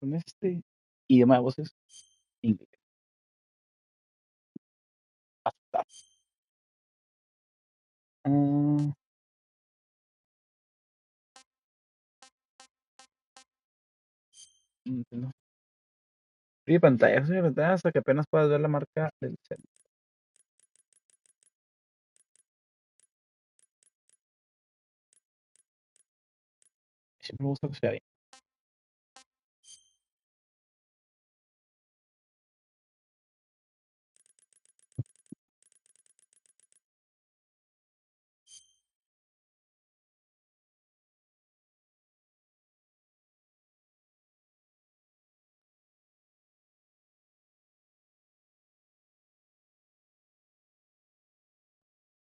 Con este idioma de voces, inglés. Aceptar. Ah, no. Frío de pantalla hasta que apenas puedas ver la marca del centro. Siempre me gusta que sea bien.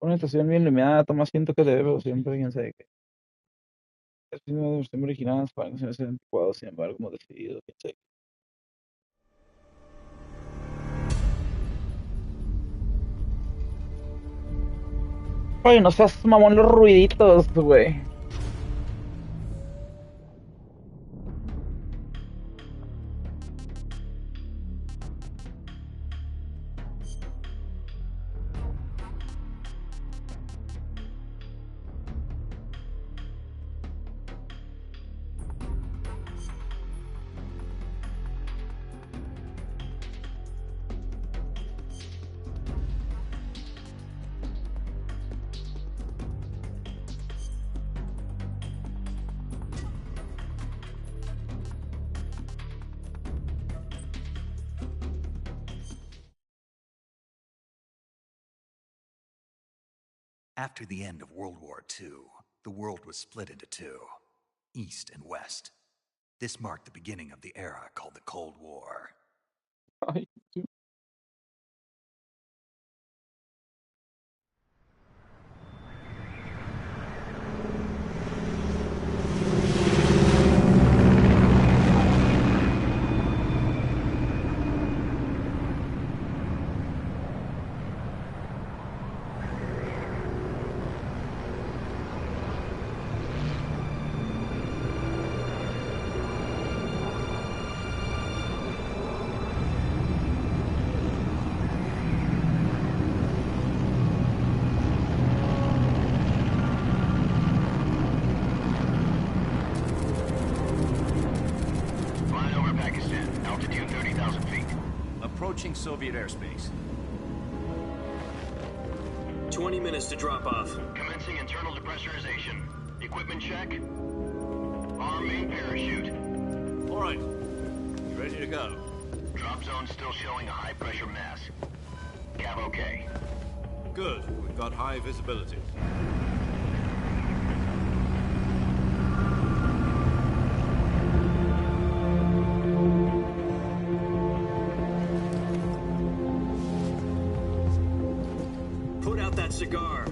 Una estación bien iluminada toma asiento que debe, pero siempre quién sabe qué. Es una versión original, para que se anticuado, sin embargo, hemos decidido, quién sabe qué. Oye, no seas mamón los ruiditos, güey. After the end of World War II, the world was split into two, East and West. This marked the beginning of the era called the Cold War. Ay, sí. Flying over Pakistan, altitude 30,000 feet. Approaching Soviet airspace. 20 minutes to drop off. Commencing internal depressurization. Equipment check. Arm main parachute. All right. You ready to go? Drop zone still showing a high pressure mass. Cav okay. Good. We've got high visibility. Put out that cigar.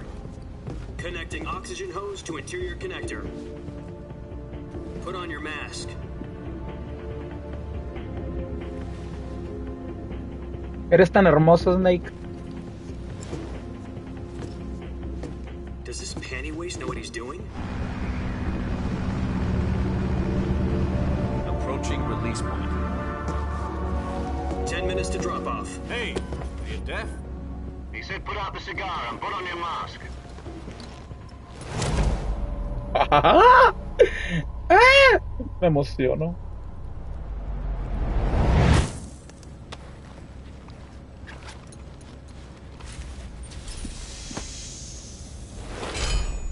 Connecting oxygen hose to interior connector. Put on your mask. Eres tan hermoso, Snake. Does this panty waste know what he's doing? Approaching release point. 10 minutes to drop off. Hey, are you deaf? He said put out the cigar and put on your mask. Me emociono.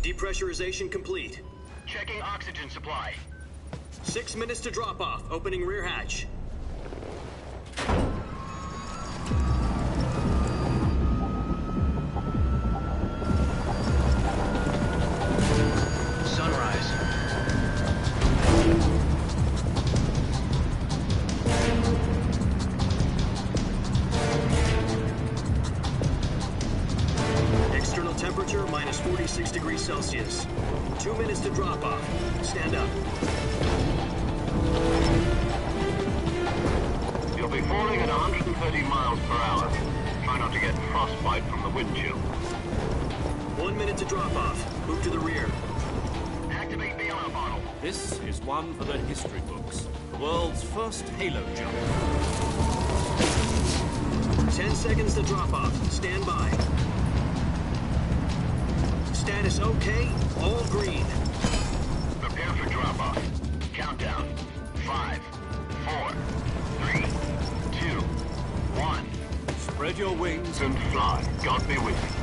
Depressurization complete. Checking oxygen supply. 6 minutes to drop off. Opening rear hatch. Sunrise. External temperature minus 46 degrees Celsius. 2 minutes to drop off. Stand up. You'll be falling at 130 miles per hour. Try not to get frostbite from the wind chill. 1 minute to drop off. Move to the rear. Activate bailout bottle. This is one for the history books. The world's first Halo jump. 10 seconds to drop off. Stand by. Status okay. All green. Prepare for drop-off. Countdown. 5, 4, 3, 2, 1. Spread your wings And fly. God be with you.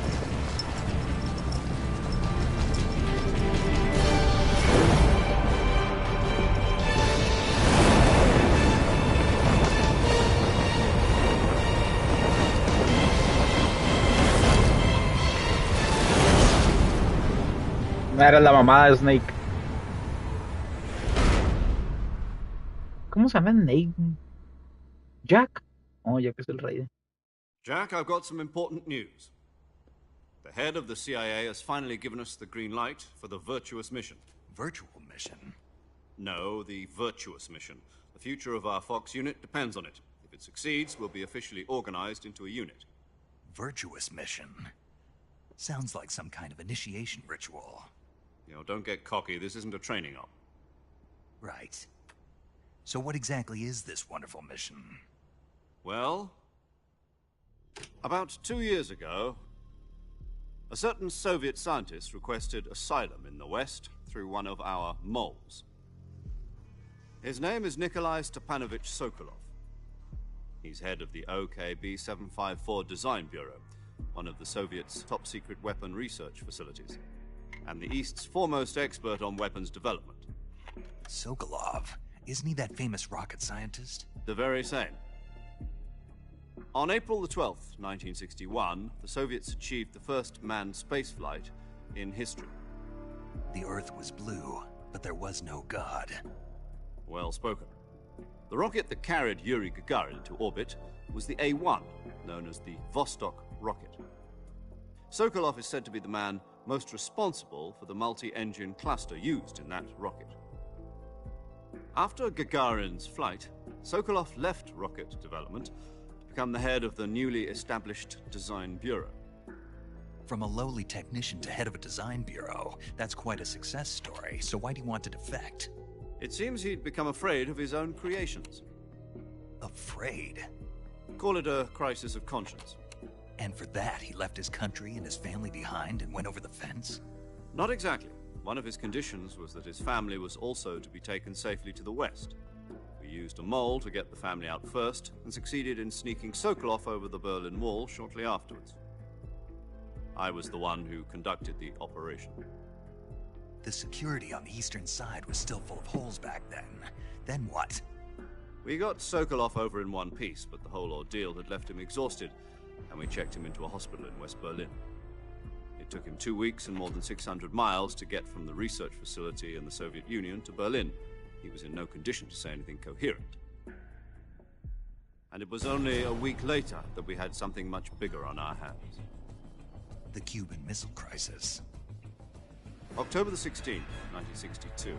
Era la mamá de Snake. ¿Cómo se llama Snake? Jack. Oh, Jack es el rey. Jack, I've got some important news. The head of the CIA has finally given us the green light for the virtuous mission. Virtual mission? No, the virtuous mission. The future of our Fox unit depends on it. If it succeeds, we'll be officially organized into a unit. Virtuous mission? Sounds like some kind of initiation ritual. You know, don't get cocky. This isn't a training op. Right. So what exactly is this wonderful mission? Well, about 2 years ago, a certain Soviet scientist requested asylum in the West through one of our moles. His name is Nikolai Stepanovich Sokolov. He's head of the OKB 754 Design Bureau, one of the Soviets' top-secret weapon research facilities, and the East's foremost expert on weapons development. Sokolov? Isn't he that famous rocket scientist? The very same. On April the 12th, 1961, the Soviets achieved the first manned spaceflight in history. The Earth was blue, but there was no God. Well spoken. The rocket that carried Yuri Gagarin to orbit was the A-1, known as the Vostok rocket. Sokolov is said to be the man most responsible for the multi-engine cluster used in that rocket. After Gagarin's flight, Sokolov left rocket development to become the head of the newly established Design Bureau. From a lowly technician to head of a design bureau, that's quite a success story, so why do you want to defect? It seems he'd become afraid of his own creations. Afraid? Call it a crisis of conscience. And for that, he left his country and his family behind and went over the fence? Not exactly. One of his conditions was that his family was also to be taken safely to the West. We used a mole to get the family out first, and succeeded in sneaking Sokolov over the Berlin Wall shortly afterwards. I was the one who conducted the operation. The security on the eastern side was still full of holes back then. Then what? We got Sokolov over in one piece, but the whole ordeal had left him exhausted, and we checked him into a hospital in West Berlin. It took him 2 weeks and more than 600 miles to get from the research facility in the Soviet Union to Berlin. He was in no condition to say anything coherent. And it was only a week later that we had something much bigger on our hands. The Cuban Missile Crisis. October the 16th, 1962,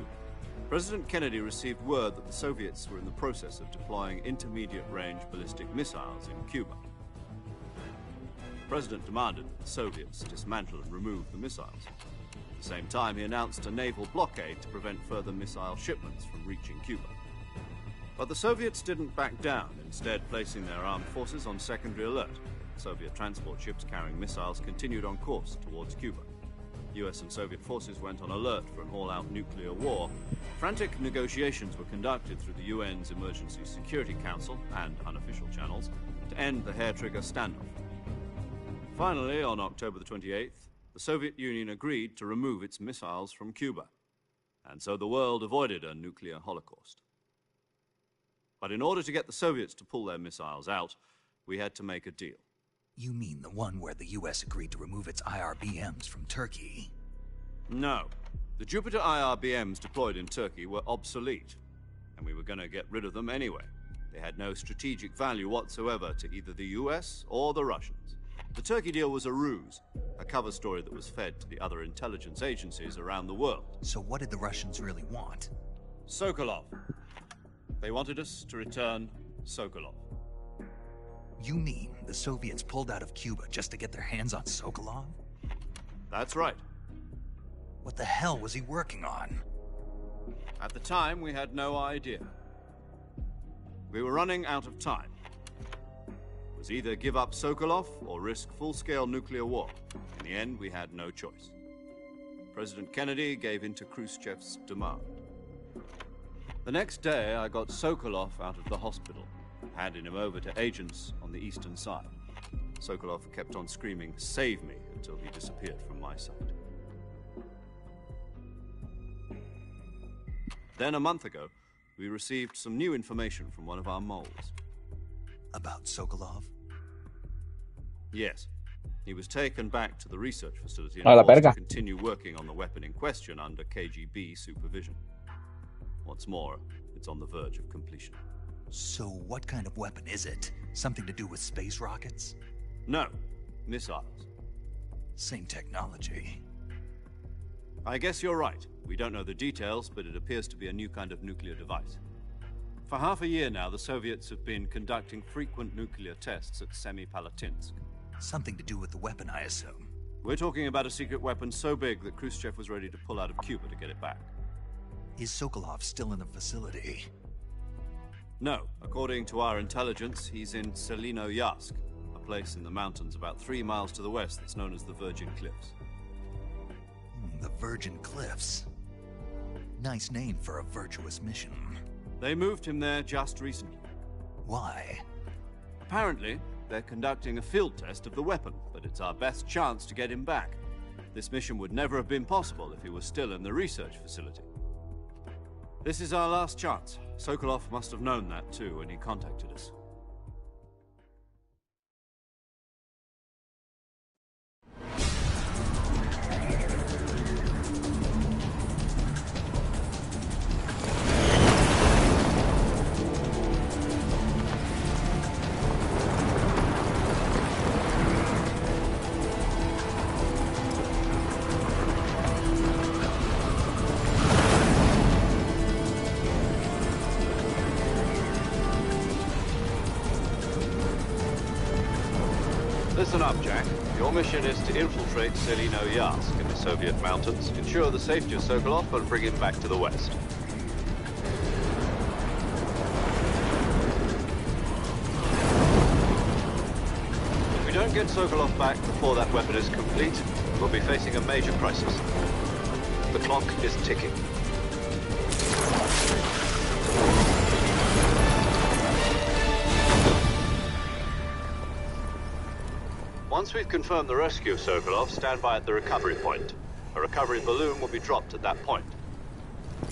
President Kennedy received word that the Soviets were in the process of deploying intermediate-range ballistic missiles in Cuba. The President demanded that the Soviets dismantle and remove the missiles. At the same time, he announced a naval blockade to prevent further missile shipments from reaching Cuba. But the Soviets didn't back down, instead placing their armed forces on secondary alert. Soviet transport ships carrying missiles continued on course towards Cuba. US and Soviet forces went on alert for an all-out nuclear war. Frantic negotiations were conducted through the UN's Emergency Security Council and unofficial channels to end the hair-trigger standoff. Finally, on October the 28th, the Soviet Union agreed to remove its missiles from Cuba, and so the world avoided a nuclear holocaust. But in order to get the Soviets to pull their missiles out, we had to make a deal. You mean the one where the US agreed to remove its IRBMs from Turkey? No. The Jupiter IRBMs deployed in Turkey were obsolete, and we were going to get rid of them anyway. They had no strategic value whatsoever to either the US or the Russians. The Turkey deal was a ruse, a cover story that was fed to the other intelligence agencies around the world. So what did the Russians really want? Sokolov. They wanted us to return Sokolov. You mean the Soviets pulled out of Cuba just to get their hands on Sokolov? That's right. What the hell was he working on? At the time, we had no idea. We were running out of time. It was either give up Sokolov or risk full-scale nuclear war. In the end, we had no choice. President Kennedy gave in to Khrushchev's demand. The next day, I got Sokolov out of the hospital, handing him over to agents on the eastern side. Sokolov kept on screaming, "Save me," until he disappeared from my sight. Then, a month ago, we received some new information from one of our moles. About Sokolov? Yes. He was taken back to the research facility A la and forced to verga. continue working on the weapon in question under KGB supervision. What's more, it's on the verge of completion. So what kind of weapon is it? Something to do with space rockets? No, missiles. Same technology. I guess you're right. We don't know the details, but it appears to be a new kind of nuclear device. For half a year now, the Soviets have been conducting frequent nuclear tests at Semipalatinsk. Something to do with the weapon, I assume. We're talking about a secret weapon so big that Khrushchev was ready to pull out of Cuba to get it back. Is Sokolov still in the facility? No, according to our intelligence, he's in Selino-Yarsk, a place in the mountains about 3 miles to the west that's known as the Virgin Cliffs. The Virgin Cliffs. Nice name for a virtuous mission. They moved him there just recently. Why? Apparently, they're conducting a field test of the weapon, but it's our best chance to get him back. This mission would never have been possible if he was still in the research facility. This is our last chance. Sokolov must have known that too when he contacted us. Listen up, Jack. Your mission is to infiltrate Selino-Yarsk in the Soviet mountains, ensure the safety of Sokolov, and bring him back to the west. If we don't get Sokolov back before that weapon is complete, we'll be facing a major crisis. The clock is ticking. Once we've confirmed the rescue of Sokolov, stand by at the recovery point. A recovery balloon will be dropped at that point.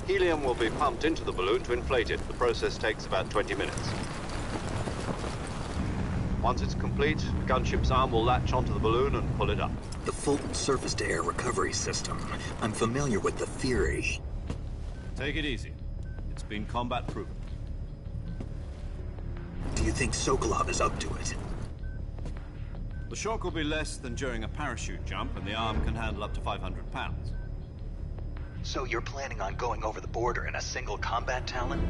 Helium will be pumped into the balloon to inflate it. The process takes about 20 minutes. Once it's complete, the gunship's arm will latch onto the balloon and pull it up. The Fulton surface-to-air recovery system. I'm familiar with the theory. Take it easy. It's been combat proven. Do you think Sokolov is up to it? The shock will be less than during a parachute jump, and the arm can handle up to 500 pounds. So you're planning on going over the border in a single combat Talon?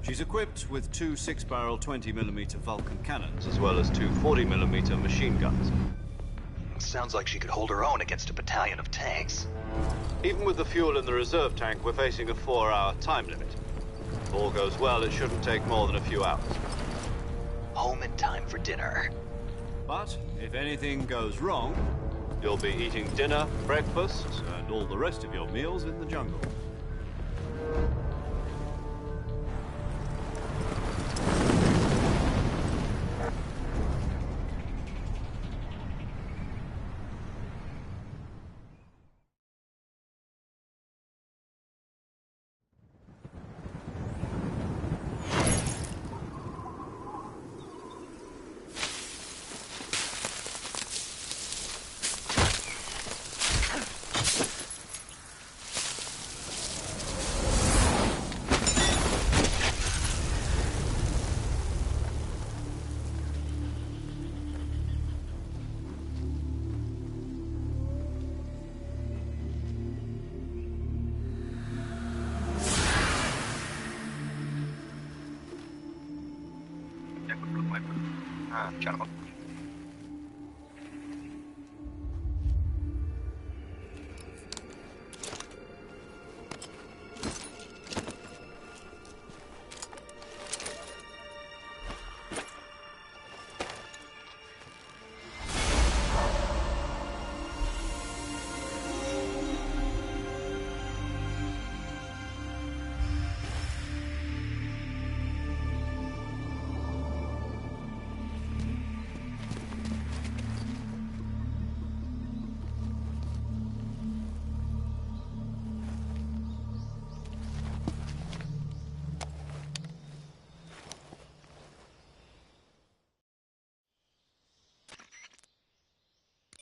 She's equipped with 2 6-barrel 20mm Vulcan cannons, as well as 2 40mm machine guns. Sounds like she could hold her own against a battalion of tanks. Even with the fuel in the reserve tank, we're facing a 4-hour time limit. If all goes well, it shouldn't take more than a few hours. Home in time for dinner. But if anything goes wrong, you'll be eating dinner, breakfast, and all the rest of your meals in the jungle.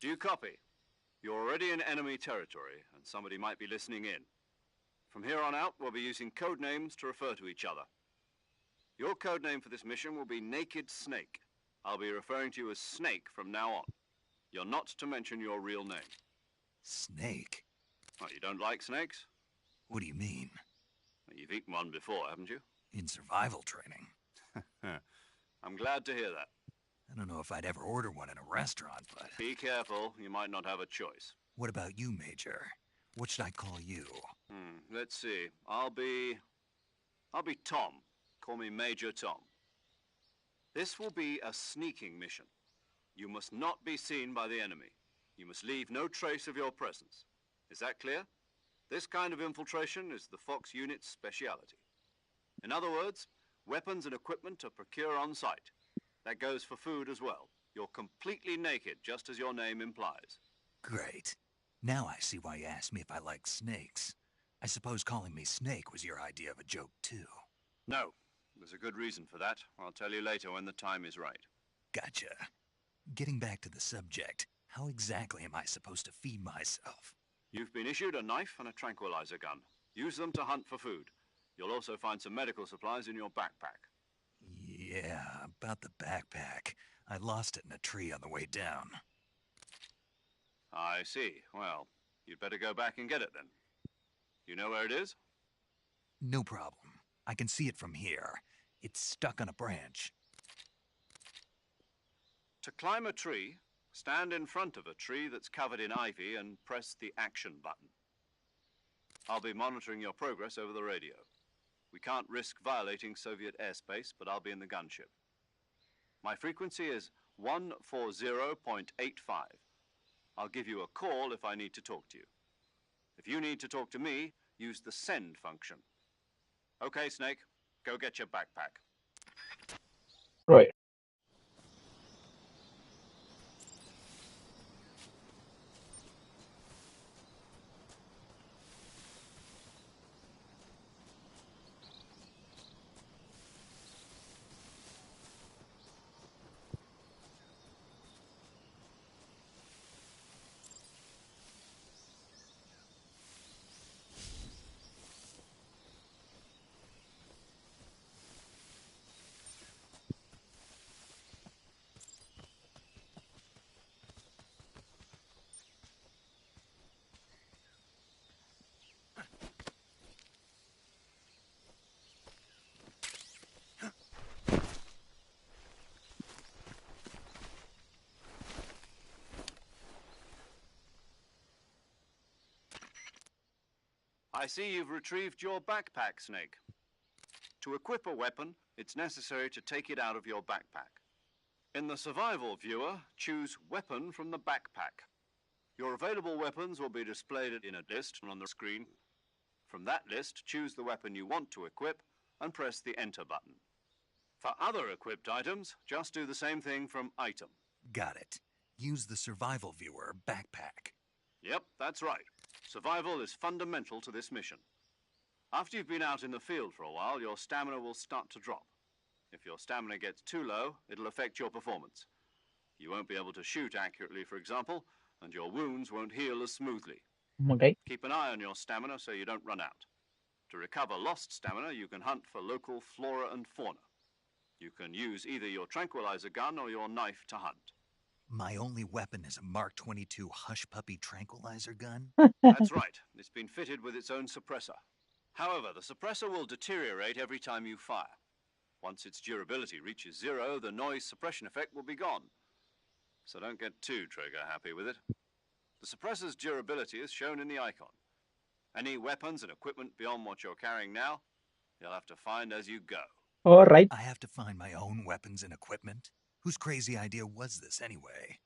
Do you copy? You're already in enemy territory, and somebody might be listening in. From here on out, we'll be using code names to refer to each other. Your code name for this mission will be Naked Snake. I'll be referring to you as Snake from now on. You're not to mention your real name. Snake? Oh, you don't like snakes? What do you mean? You've eaten one before, haven't you? In survival training? I'm glad to hear that. I don't know if I'd ever order one in a restaurant, but... Be careful, you might not have a choice. What about you, Major? What should I call you? Let's see. I'll be Tom. Call me Major Tom. This will be a sneaking mission. You must not be seen by the enemy. You must leave no trace of your presence. Is that clear? This kind of infiltration is the Fox unit's speciality. In other words, weapons and equipment are procured on site. That goes for food as well. You're completely naked, just as your name implies. Great. Now I see why you asked me if I like snakes. I suppose calling me Snake was your idea of a joke, too. No. There's a good reason for that. I'll tell you later when the time is right. Gotcha. Getting back to the subject, how exactly am I supposed to feed myself? You've been issued a knife and a tranquilizer gun. Use them to hunt for food. You'll also find some medical supplies in your backpack. Yeah, about the backpack. I lost it in a tree on the way down. I see. Well, you'd better go back and get it then. You know where it is? No problem. I can see it from here. It's stuck on a branch. To climb a tree, stand in front of a tree that's covered in ivy and press the action button. I'll be monitoring your progress over the radio. We can't risk violating Soviet airspace, but I'll be in the gunship. My frequency is 140.85. I'll give you a call if I need to talk to you. If you need to talk to me, use the send function. Okay, Snake, go get your backpack. Right. I see you've retrieved your backpack, Snake. To equip a weapon, it's necessary to take it out of your backpack. In the survival viewer, choose Weapon from the backpack. Your available weapons will be displayed in a list on the screen. From that list, choose the weapon you want to equip and press the Enter button. For other equipped items, just do the same thing from Item. Got it. Use the survival viewer backpack. Yep, that's right. Survival is fundamental to this mission. After you've been out in the field for a while, your stamina will start to drop. If your stamina gets too low, it'll affect your performance. You won't be able to shoot accurately, for example, and your wounds won't heal as smoothly. Okay. Keep an eye on your stamina so you don't run out. To recover lost stamina, you can hunt for local flora and fauna. You can use either your tranquilizer gun or your knife to hunt. My only weapon is a Mark 22 Hush Puppy tranquilizer gun? That's right. It's been fitted with its own suppressor. However, the suppressor will deteriorate every time you fire. Once its durability reaches 0, the noise suppression effect will be gone. So don't get too trigger happy with it. The suppressor's durability is shown in the icon. Any weapons and equipment beyond what you're carrying now, you'll have to find as you go. All right. I have to find my own weapons and equipment? Whose crazy idea was this anyway?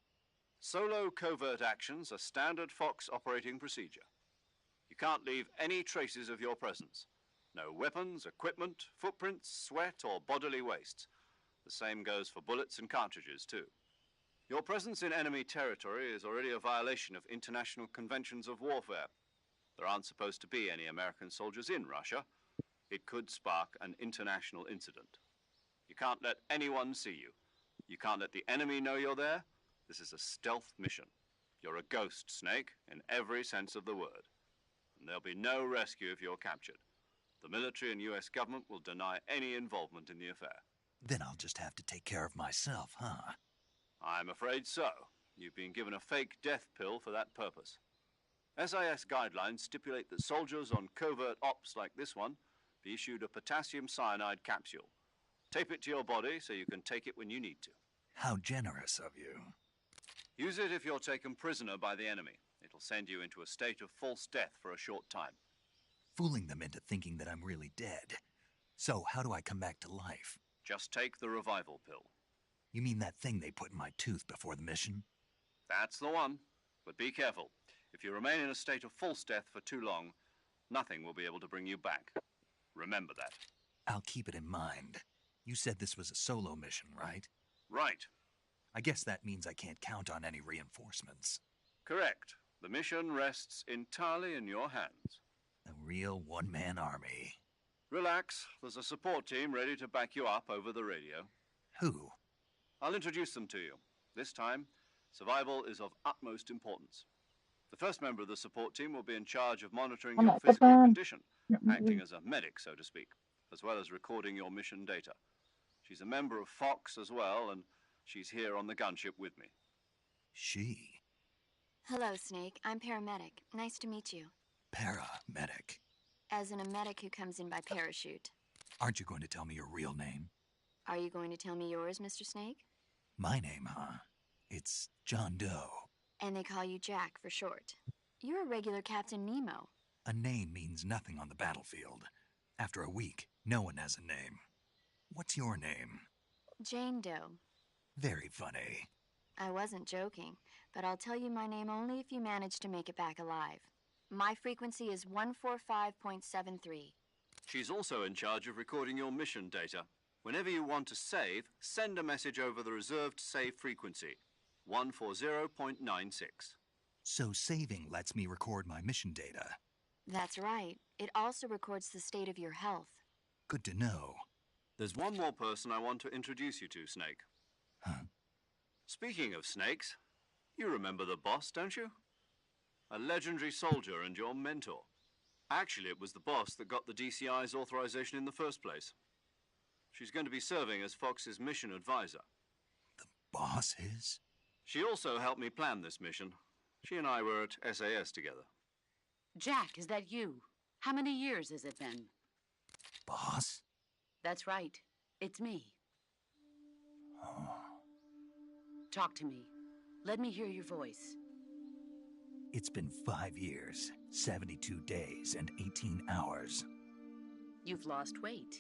Solo covert actions are standard Fox operating procedure. You can't leave any traces of your presence. No weapons, equipment, footprints, sweat, or bodily wastes. The same goes for bullets and cartridges, too. Your presence in enemy territory is already a violation of international conventions of warfare. There aren't supposed to be any American soldiers in Russia. It could spark an international incident. You can't let anyone see you. You can't let the enemy know you're there. This is a stealth mission. You're a ghost, Snake, in every sense of the word. And there'll be no rescue if you're captured. The military and US government will deny any involvement in the affair. Then I'll just have to take care of myself, huh? I'm afraid so. You've been given a fake death pill for that purpose. SIS guidelines stipulate that soldiers on covert ops like this one be issued a potassium cyanide capsule. Tape it to your body so you can take it when you need to. How generous of you. Use it if you're taken prisoner by the enemy. It'll send you into a state of false death for a short time. Fooling them into thinking that I'm really dead. So how do I come back to life? Just take the revival pill. You mean that thing they put in my tooth before the mission? That's the one. But be careful. If you remain in a state of false death for too long, nothing will be able to bring you back. Remember that. I'll keep it in mind. You said this was a solo mission, right? Right. I guess that means I can't count on any reinforcements. Correct. The mission rests entirely in your hands. A real one-man army. Relax. There's a support team ready to back you up over the radio. Who? I'll introduce them to you. This time, survival is of utmost importance. The first member of the support team will be in charge of monitoring your physical condition, acting as a medic, so to speak, as well as recording your mission data. She's a member of Fox as well, and she's here on the gunship with me. She? Hello, Snake. I'm paramedic. Nice to meet you. Paramedic. As in a medic who comes in by parachute. Aren't you going to tell me your real name? Are you going to tell me yours, Mr. Snake? My name, huh? It's John Doe. And they call you Jack for short. You're a regular Captain Nemo. A name means nothing on the battlefield. After a week, no one has a name. What's your name? Jane Doe. Very funny. I wasn't joking, but I'll tell you my name only if you manage to make it back alive. My frequency is 145.73. She's also in charge of recording your mission data. Whenever you want to save, send a message over the reserved save frequency, 140.96. So saving lets me record my mission data. That's right. It also records the state of your health. Good to know. There's one more person I want to introduce you to, Snake. Huh? Speaking of snakes, you remember the boss, don't you? A legendary soldier and your mentor. Actually, it was the boss that got the DCI's authorization in the first place. She's going to be serving as Fox's mission advisor. The boss is? She also helped me plan this mission. She and I were at SAS together. Jack, is that you? How many years has it been? Boss? That's right. It's me. Oh. Talk to me. Let me hear your voice. It's been 5 years, 72 days, and 18 hours. You've lost weight.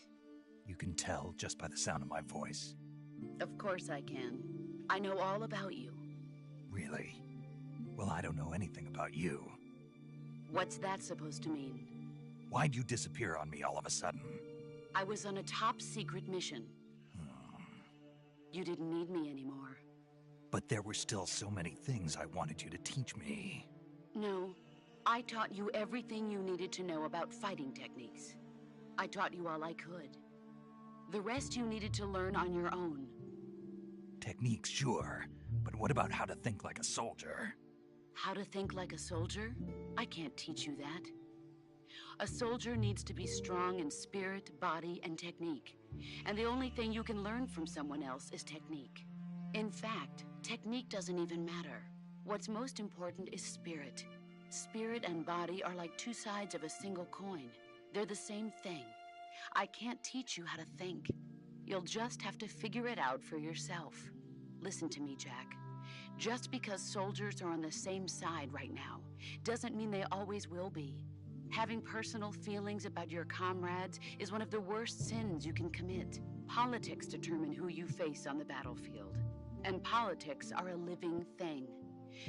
You can tell just by the sound of my voice. Of course I can. I know all about you. Really? Well, I don't know anything about you. What's that supposed to mean? Why'd you disappear on me all of a sudden? I was on a top-secret mission. You didn't need me anymore. But there were still so many things I wanted you to teach me. No, I taught you everything you needed to know about fighting techniques. I taught you all I could. The rest you needed to learn on your own. Techniques, sure. But what about how to think like a soldier? How to think like a soldier? I can't teach you that. A soldier needs to be strong in spirit, body, and technique. And the only thing you can learn from someone else is technique. In fact, technique doesn't even matter. What's most important is spirit. Spirit and body are like two sides of a single coin. They're the same thing. I can't teach you how to think. You'll just have to figure it out for yourself. Listen to me, Jack. Just because soldiers are on the same side right now doesn't mean they always will be. Having personal feelings about your comrades is one of the worst sins you can commit. Politics determine who you face on the battlefield. And politics are a living thing.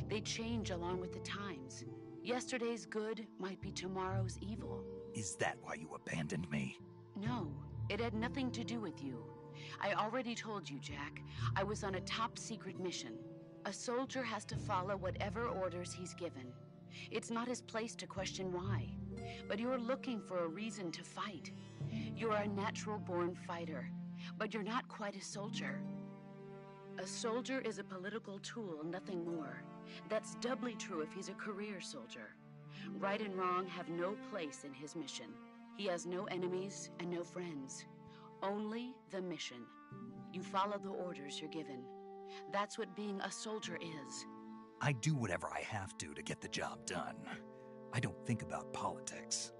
They change along with the times. Yesterday's good might be tomorrow's evil. Is that why you abandoned me? No, it had nothing to do with you. I already told you, Jack. I was on a top-secret mission. A soldier has to follow whatever orders he's given. It's not his place to question why. But you're looking for a reason to fight. You're a natural-born fighter, but you're not quite a soldier. A soldier is a political tool, nothing more. That's doubly true if he's a career soldier. Right and wrong have no place in his mission. He has no enemies and no friends. Only the mission. You follow the orders you're given. That's what being a soldier is. I do whatever I have to get the job done. I don't think about politics.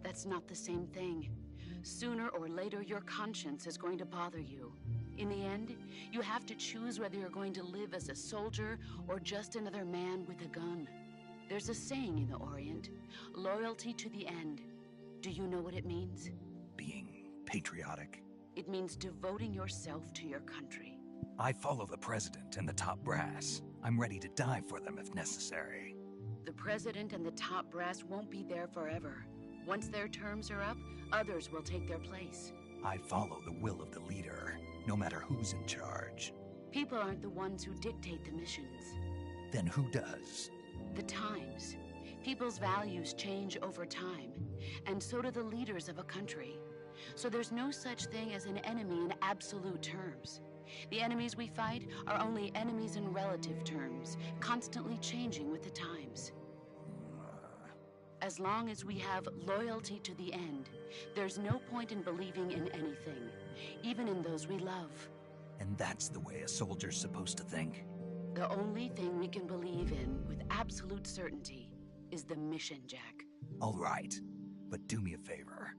That's not the same thing. Sooner or later, your conscience is going to bother you. In the end, you have to choose whether you're going to live as a soldier or just another man with a gun. There's a saying in the Orient, loyalty to the end. Do you know what it means? Being patriotic. It means devoting yourself to your country. I follow the president and the top brass. I'm ready to die for them if necessary. The president and the top brass won't be there forever. Once their terms are up, others will take their place. I follow the will of the leader, no matter who's in charge. People aren't the ones who dictate the missions. Then who does? The times. People's values change over time, and so do the leaders of a country. So there's no such thing as an enemy in absolute terms. The enemies we fight are only enemies in relative terms, constantly changing with the times. As long as we have loyalty to the end, there's no point in believing in anything, even in those we love. And that's the way a soldier's supposed to think? The only thing we can believe in with absolute certainty is the mission, Jack. All right, but do me a favor.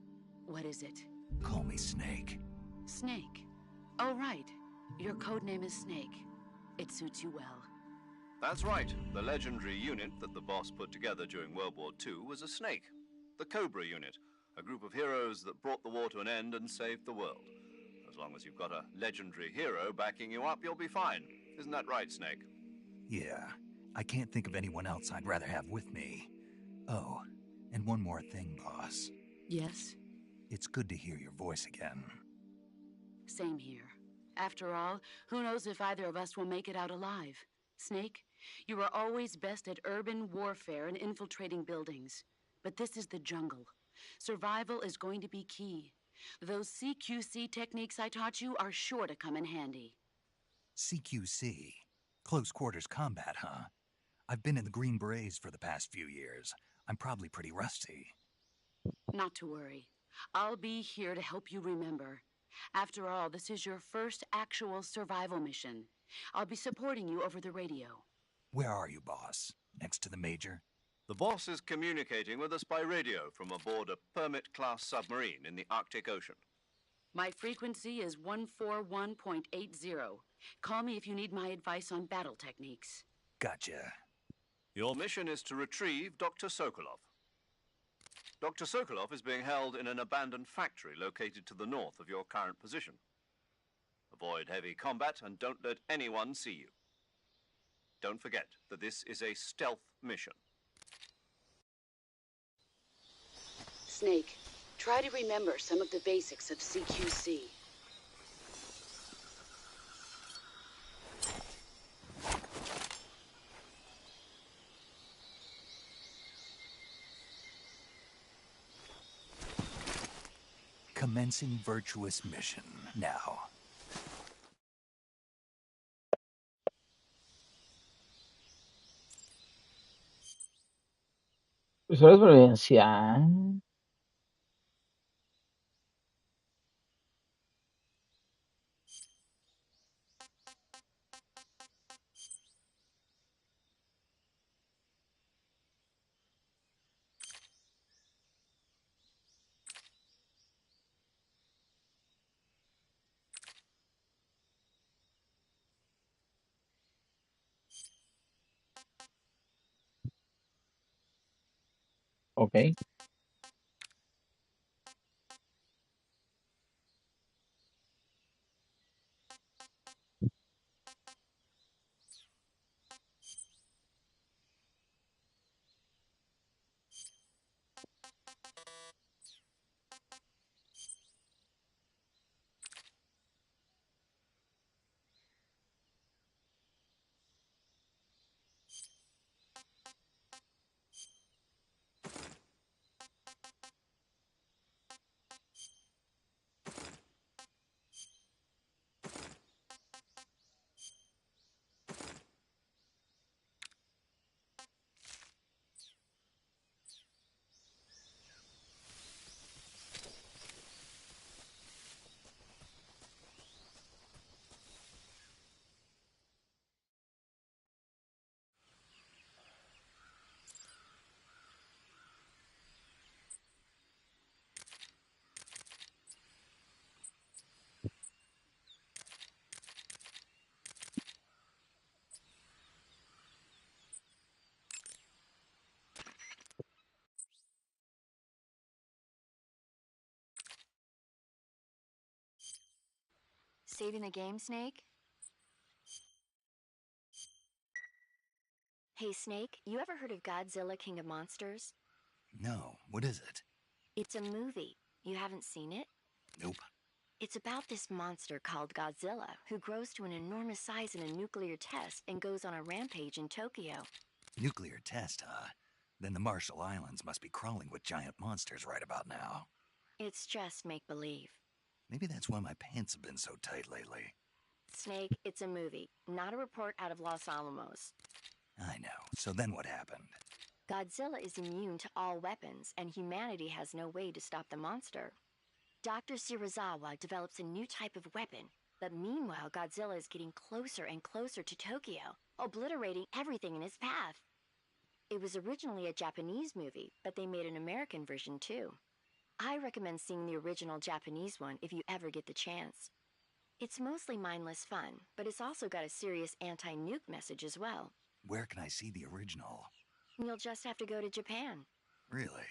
What is it? Call me Snake. Snake. Oh, right. Your codename is Snake. It suits you well. That's right. The legendary unit that the boss put together during World War II was a snake. The Cobra unit, a group of heroes that brought the war to an end and saved the world. As long as you've got a legendary hero backing you up, you'll be fine. Isn't that right, Snake? Yeah, I can't think of anyone else I'd rather have with me. Oh, and one more thing, boss. Yes? It's good to hear your voice again. Same here. After all, who knows if either of us will make it out alive? Snake, you are always best at urban warfare and infiltrating buildings. But this is the jungle. Survival is going to be key. Those CQC techniques I taught you are sure to come in handy. CQC? Close quarters combat, huh? I've been in the Green Berets for the past few years. I'm probably pretty rusty. Not to worry. I'll be here to help you remember. After all, this is your first actual survival mission. I'll be supporting you over the radio. Where are you, boss? Next to the Major? The boss is communicating with us by radio from aboard a Permit-class submarine in the Arctic Ocean. My frequency is 141.80. Call me if you need my advice on battle techniques. Gotcha. Your mission is to retrieve Dr. Sokolov. Dr. Sokolov is being held in an abandoned factory located to the north of your current position. Avoid heavy combat and don't let anyone see you. Don't forget that this is a stealth mission. Snake, try to remember some of the basics of CQC. Commencing virtuous mission now. Eso es supervivencia. Ok. Saving the game, Snake? Hey, Snake, you ever heard of Godzilla, King of Monsters? No, what is it? It's a movie. You haven't seen it? Nope. It's about this monster called Godzilla, who grows to an enormous size in a nuclear test and goes on a rampage in Tokyo. Nuclear test, huh? Then the Marshall Islands must be crawling with giant monsters right about now. It's just make-believe. Maybe that's why my pants have been so tight lately. Snake, it's a movie, not a report out of Los Alamos. I know. So then what happened? Godzilla is immune to all weapons, and humanity has no way to stop the monster. Dr. Shirazawa develops a new type of weapon, but meanwhile Godzilla is getting closer and closer to Tokyo, obliterating everything in his path. It was originally a Japanese movie, but they made an American version too. I recommend seeing the original Japanese one if you ever get the chance. It's mostly mindless fun, but it's also got a serious anti-nuke message as well. Where can I see the original? You'll just have to go to Japan. Really?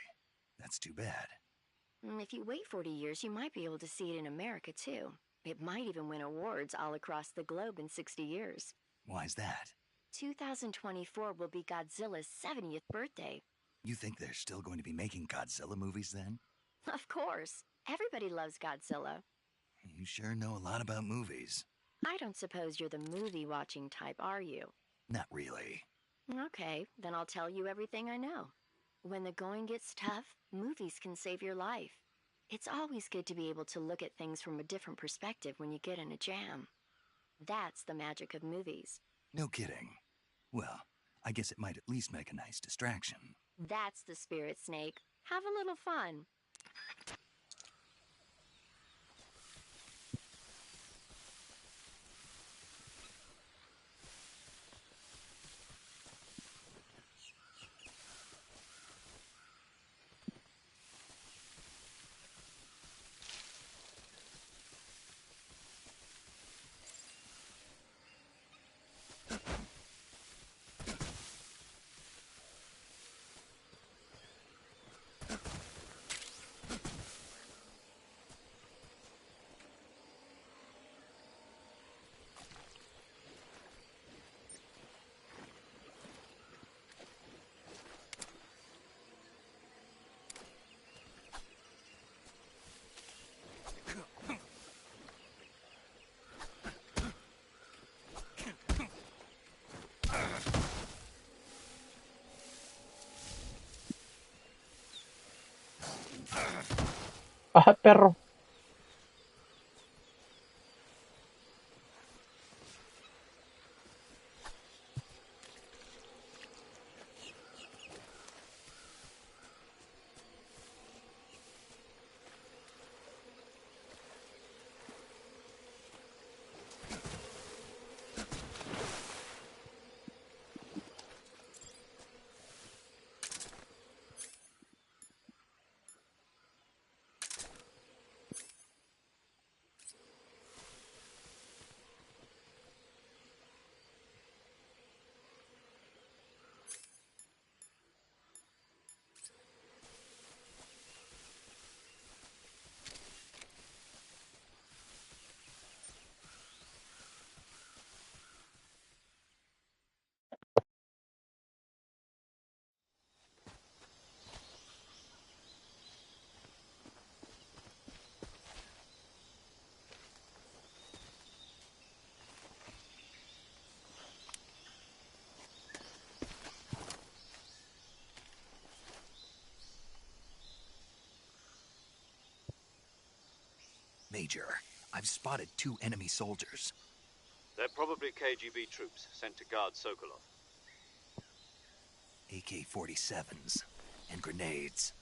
That's too bad. If you wait 40 years, you might be able to see it in America too. It might even win awards all across the globe in 60 years. Why's that? 2024 will be Godzilla's 70th birthday. You think they're still going to be making Godzilla movies then? Of course. Everybody loves Godzilla. You sure know a lot about movies. I don't suppose you're the movie-watching type, are you? Not really. Okay, then I'll tell you everything I know. When the going gets tough, movies can save your life. It's always good to be able to look at things from a different perspective when you get in a jam. That's the magic of movies. No kidding. Well, I guess it might at least make a nice distraction. That's the spirit, Snake. Have a little fun. ¡Ah, perro! Major, I've spotted 2 enemy soldiers. They're probably KGB troops sent to guard Sokolov. AK-47s and grenades.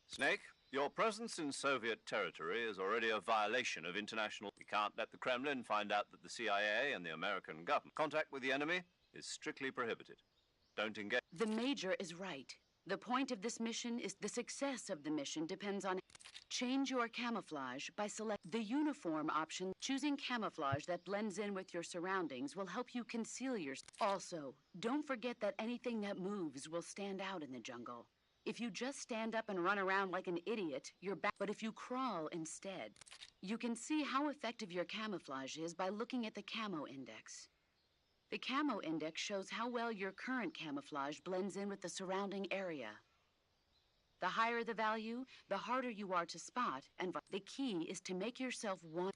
Snake, your presence in Soviet territory is already a violation of international... We can't let the Kremlin find out that the CIA and the American government... Contact with the enemy is strictly prohibited. Don't engage... The Major is right. The point of this mission is the success of the mission depends on... Change your camouflage by select the uniform option. Choosing camouflage that blends in with your surroundings will help you conceal your... Also, don't forget that anything that moves will stand out in the jungle. If you just stand up and run around like an idiot, you're back. But if you crawl instead, you can see how effective your camouflage is by looking at the camo index. The camo index shows how well your current camouflage blends in with the surrounding area. The higher the value, the harder you are to spot, and the key is to make yourself one.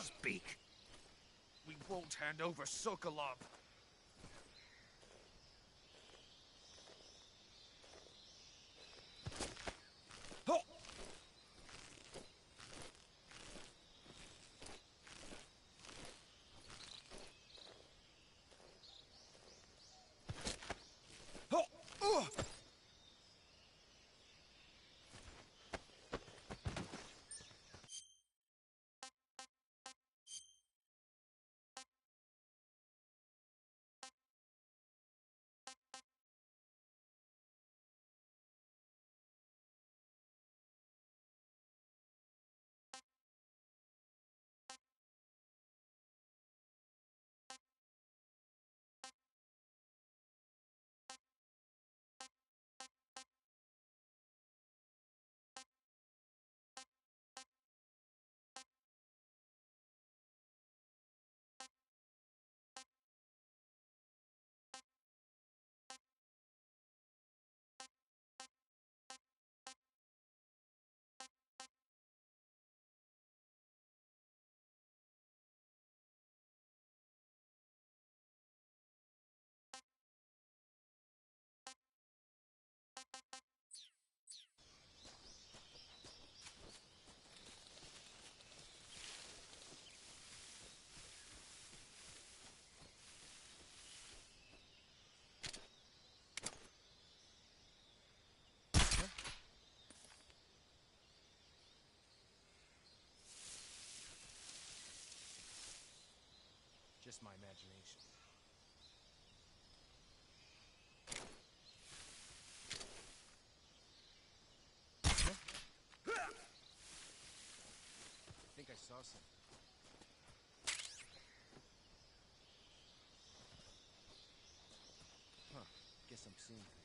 Speak. We won't hand over Sokolov. Just my imagination. I think I saw something. Huh. Guess I'm seeing things.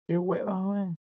Qué hueva, güey.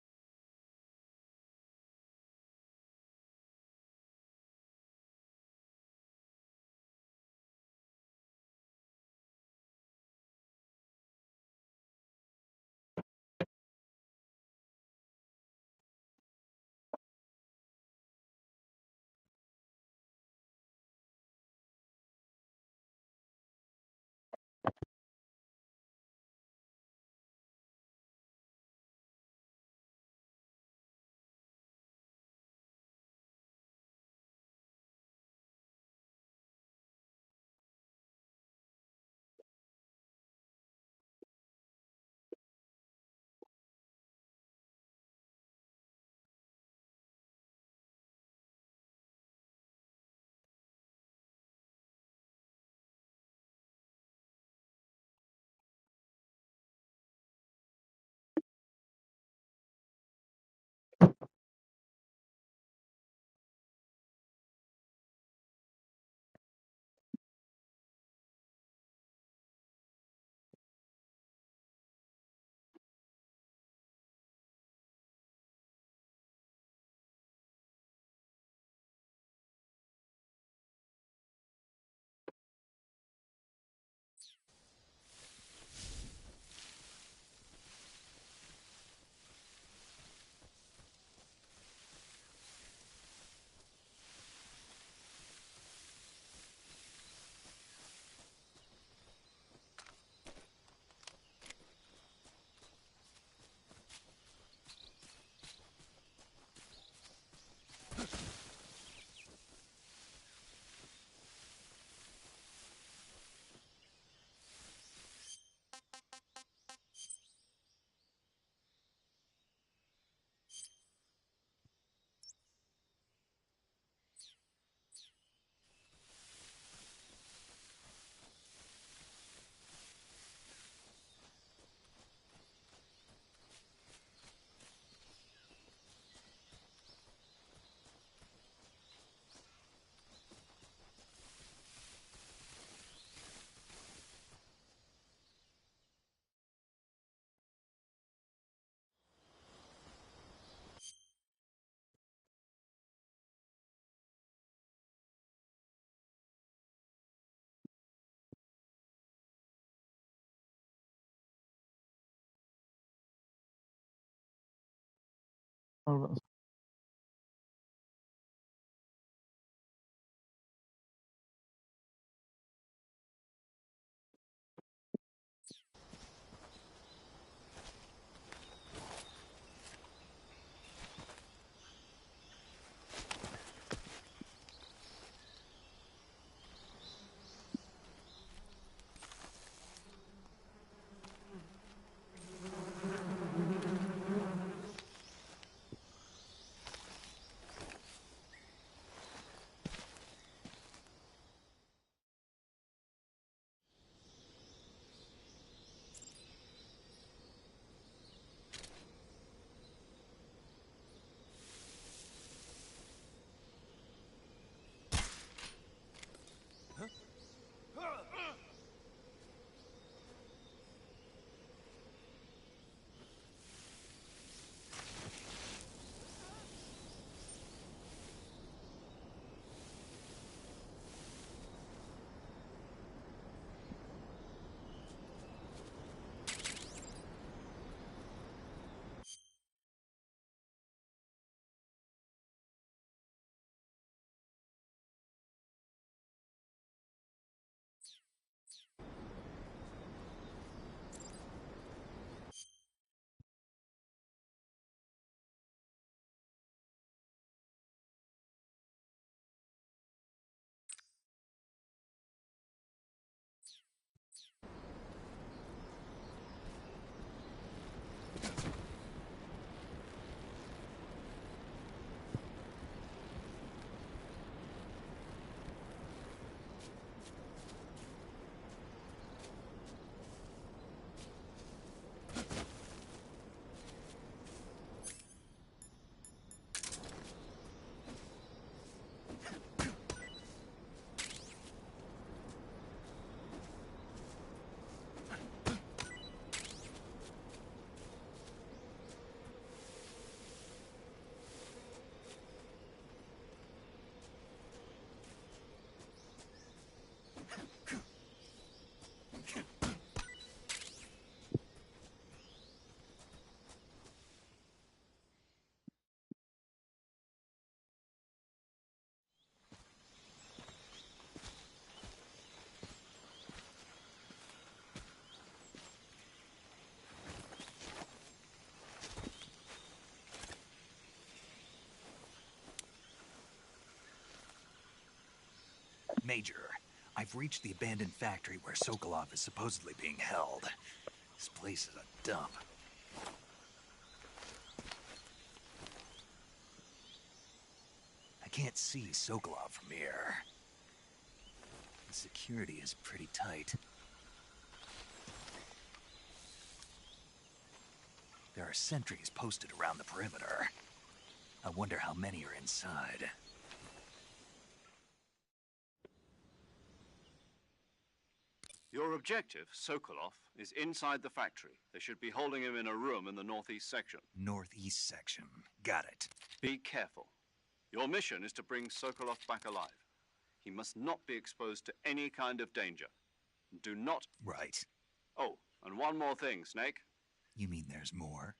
Algo Major, I've reached the abandoned factory where Sokolov is supposedly being held. This place is a dump. I can't see Sokolov from here. The security is pretty tight. There are sentries posted around the perimeter. I wonder how many are inside. Your objective, Sokolov, is inside the factory. They should be holding him in a room in the northeast section. Northeast section. Got it. Be careful. Your mission is to bring Sokolov back alive. He must not be exposed to any kind of danger. Do not... Right. Oh, and one more thing, Snake. You mean there's more?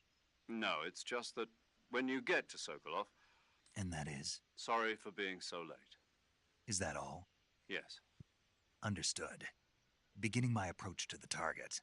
No, it's just that when you get to Sokolov... And that is? Sorry for being so late. Is that all? Yes. Understood. Beginning my approach to the target.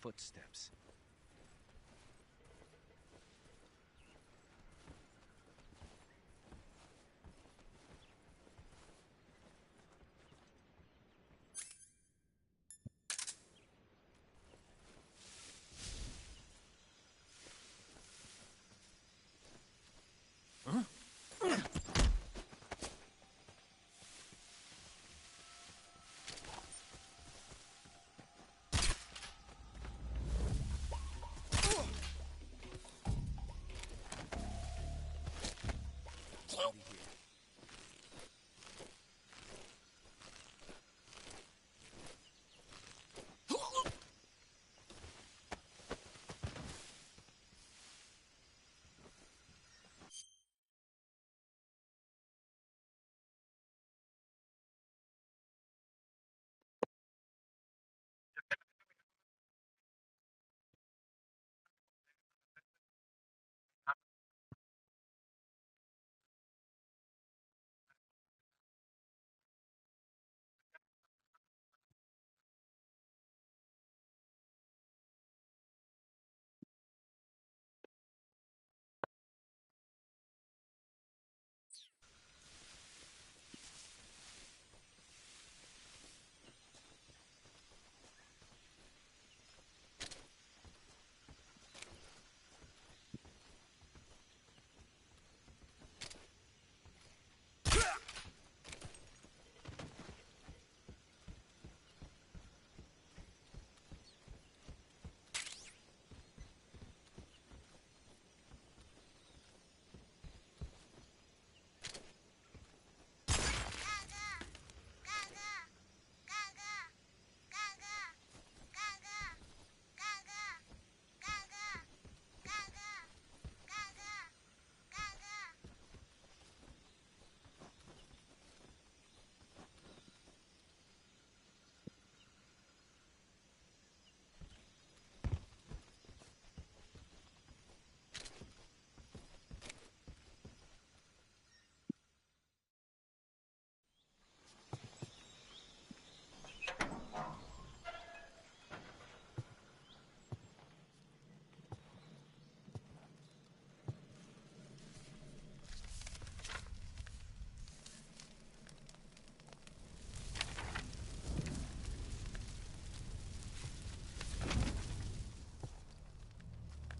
Footsteps.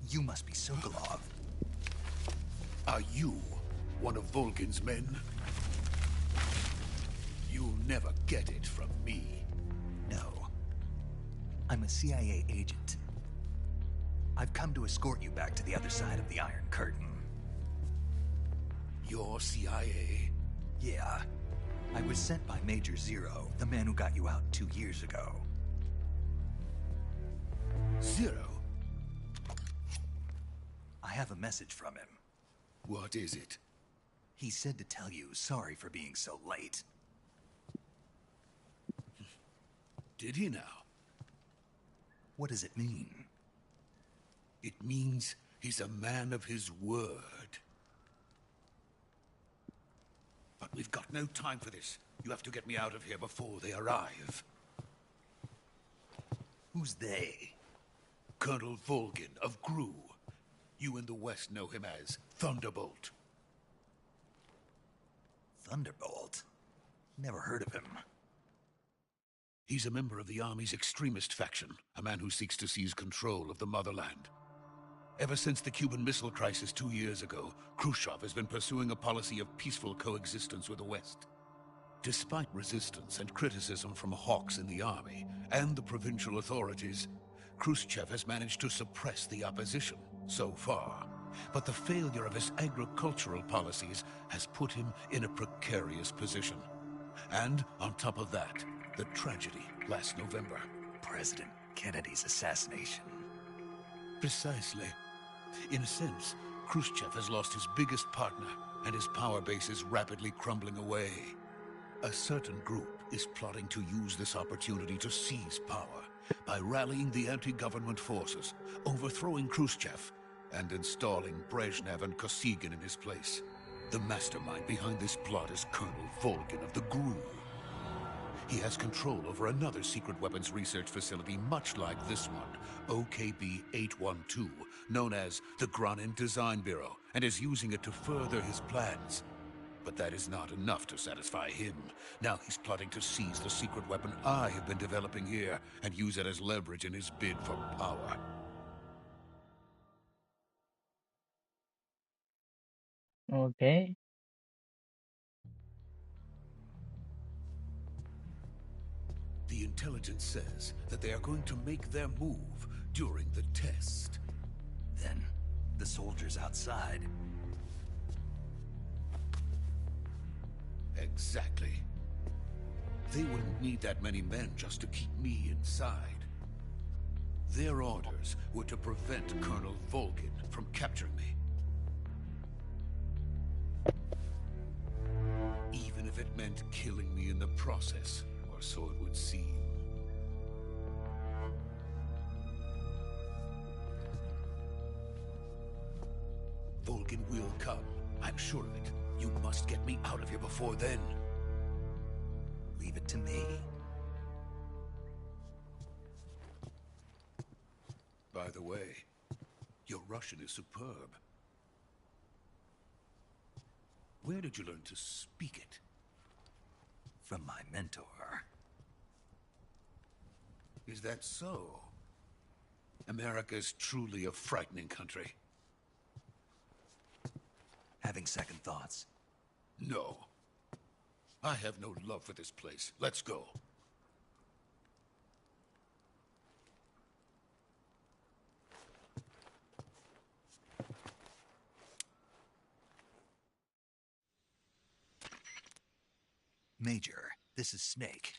You must be Sokolov. Are you one of Volgin's men? You'll never get it from me. No. I'm a CIA agent. I've come to escort you back to the other side of the Iron Curtain. You're CIA? Yeah. I was sent by Major Zero, the man who got you out 2 years ago. Zero? I have a message from him. What is it? He said to tell you sorry for being so late. Did he now? What does it mean? It means he's a man of his word. But we've got no time for this. You have to get me out of here before they arrive. Who's they? Colonel Volgin of GRU. You in the West know him as Thunderbolt. Thunderbolt? Never heard of him. He's a member of the Army's extremist faction, a man who seeks to seize control of the motherland. Ever since the Cuban Missile Crisis 2 years ago, Khrushchev has been pursuing a policy of peaceful coexistence with the West. Despite resistance and criticism from hawks in the army and the provincial authorities, Khrushchev has managed to suppress the opposition so far. But the failure of his agricultural policies has put him in a precarious position. And on top of that, the tragedy last November. President Kennedy's assassination. Precisely. In a sense, Khrushchev has lost his biggest partner, and his power base is rapidly crumbling away. A certain group is plotting to use this opportunity to seize power by rallying the anti-government forces, overthrowing Khrushchev, and installing Brezhnev and Kosygin in his place. The mastermind behind this plot is Colonel Volgin of the GRU. He has control over another secret weapons research facility much like this one, OKB-812, known as the Granin Design Bureau, and is using it to further his plans. But that is not enough to satisfy him. Now he's plotting to seize the secret weapon I have been developing here and use it as leverage in his bid for power. Ok. The intelligence says that they are going to make their move during the test. Then, the soldiers outside. Exactly. They wouldn't need that many men just to keep me inside. Their orders were to prevent Colonel Volgin from capturing me. Even if it meant killing me in the process, or so it would seem. Volgin will come. I'm sure of it. You must get me out of here before then. Leave it to me. By the way, your Russian is superb. Where did you learn to speak it? From my mentor. Is that so? America's truly a frightening country. Having second thoughts? No. I have no love for this place. Let's go. Major, this is Snake.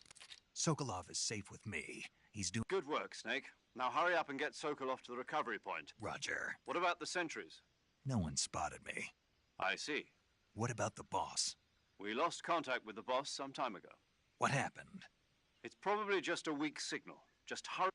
Sokolov is safe with me. He's doing... Good work, Snake. Now hurry up and get Sokolov to the recovery point. Roger. What about the sentries? No one spotted me. I see. What about the boss? We lost contact with the boss some time ago. What happened? It's probably just a weak signal. Just hurry.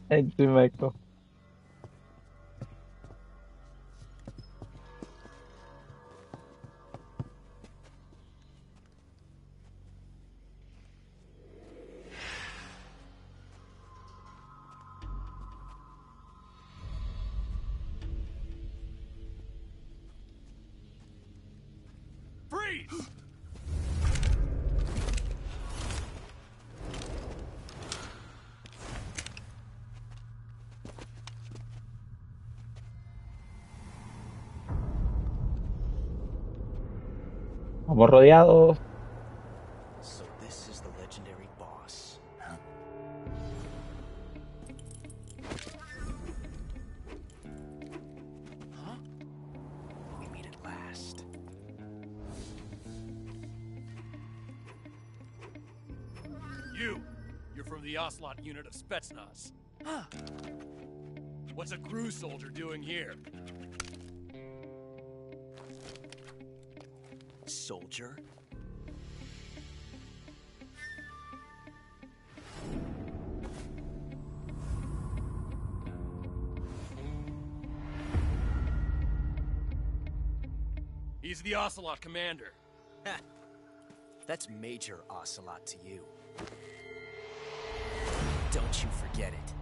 Enti Michael. Freeze! Vamos rodeados. So this is the legendary boss. Huh? We meet at last. You're from the Ocelot unit of Spetsnaz. Huh. What's a crew soldier doing here? Soldier? He's the Ocelot commander. Ha! That's Major Ocelot to you. Don't you forget it.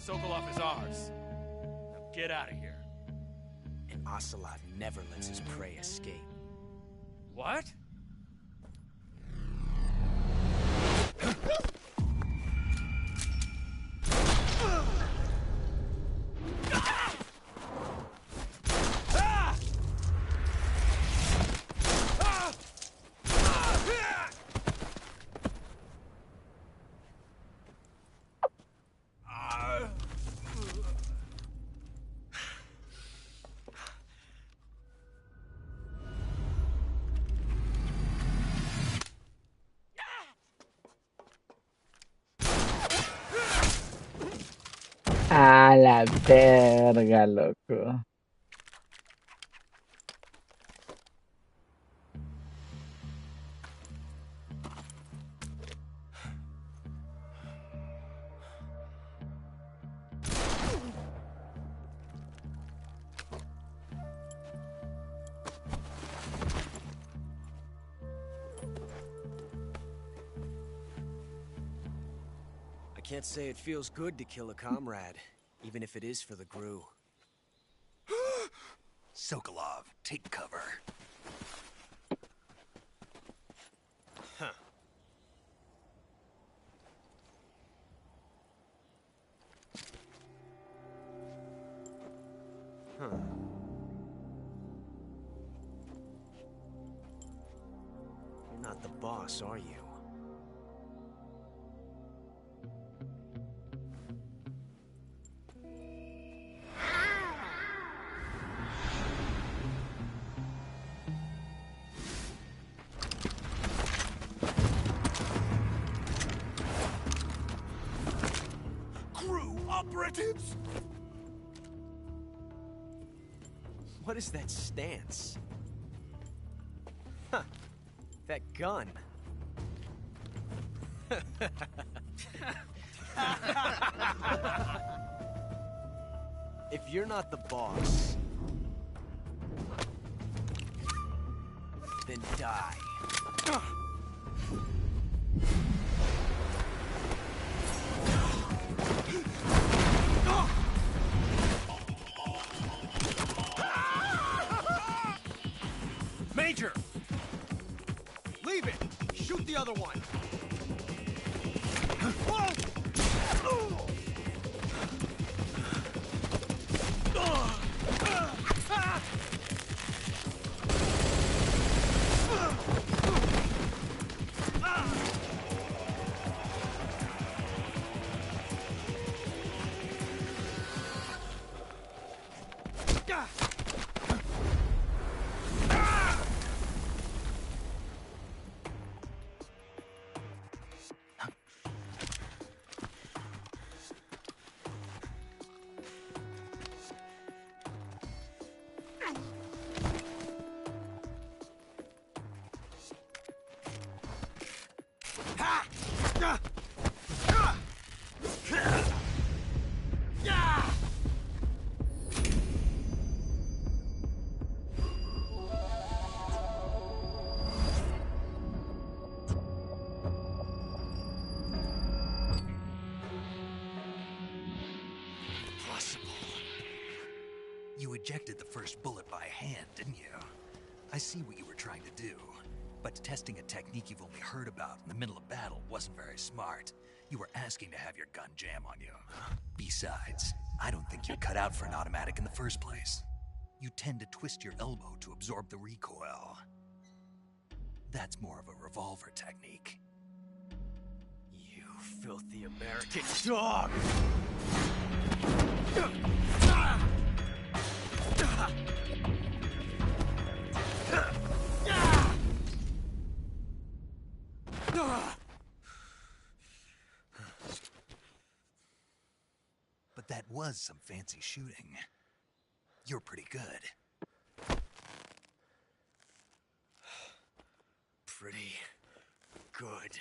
Sokolov is ours. Now get out of here. And Ocelot never lets his prey escape. What? A la verga, loco. I can't say it feels good to kill a comrade, even if it is for the GRU. Sokolov, take cover. Huh. Huh. You're not the boss, are you? GRU operatives? What is that stance? Huh. That gun. If you're not the boss, then die. Major! Leave it! Shoot the other one! You ejected the first bullet by hand, didn't you? I see what you were trying to do. But testing a technique you've only heard about in the middle of battle wasn't very smart. You were asking to have your gun jam on you. Besides, I don't think you're cut out for an automatic in the first place. You tend to twist your elbow to absorb the recoil. That's more of a revolver technique. You filthy American dog! But that was some fancy shooting. You're pretty good. Pretty good.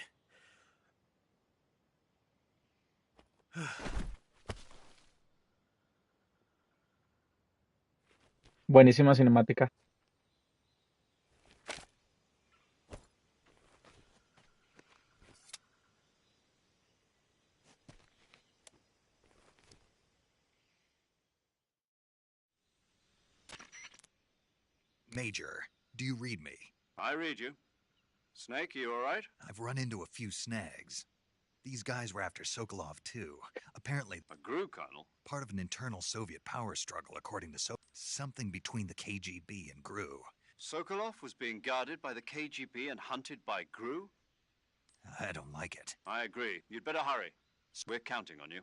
Buenísima cinemática. Major, do you read me? I read you. Snake, you all right? I've run into a few snags. These guys were after Sokolov too. Apparently, A GRU colonel? part of an internal Soviet power struggle, according to something between the KGB and GRU. Sokolov was being guarded by the KGB and hunted by GRU? I don't like it. I agree. You'd better hurry. We're counting on you.